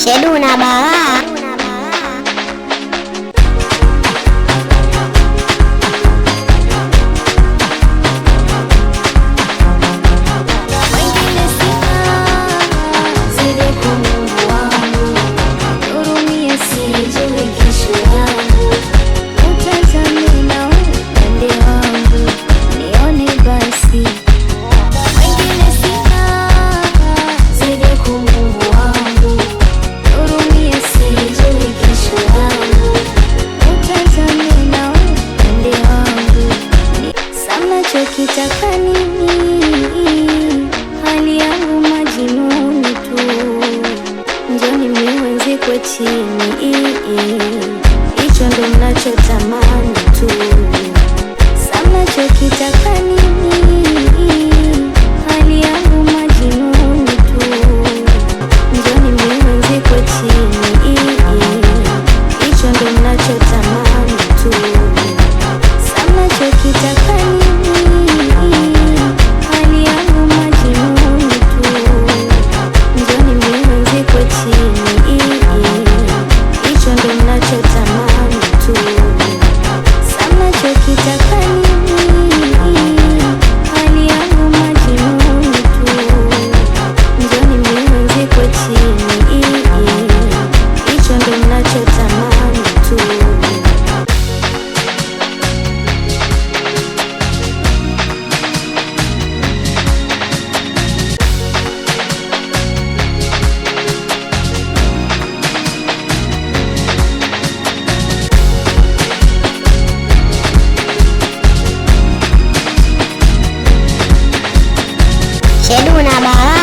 Shedu na Balaa. Kitaka nini? Hali yangu majinuni tu, njoni mniwenzikwe chini, hicho ndo mnachotamani tu. Sa mnachokitaka nini? Hali yangu majinuni tu, njoni mniwenzikwe chini, hicho ndo mnachotamani tu. Sa mnachokitaka nini? Shedu na Balaa.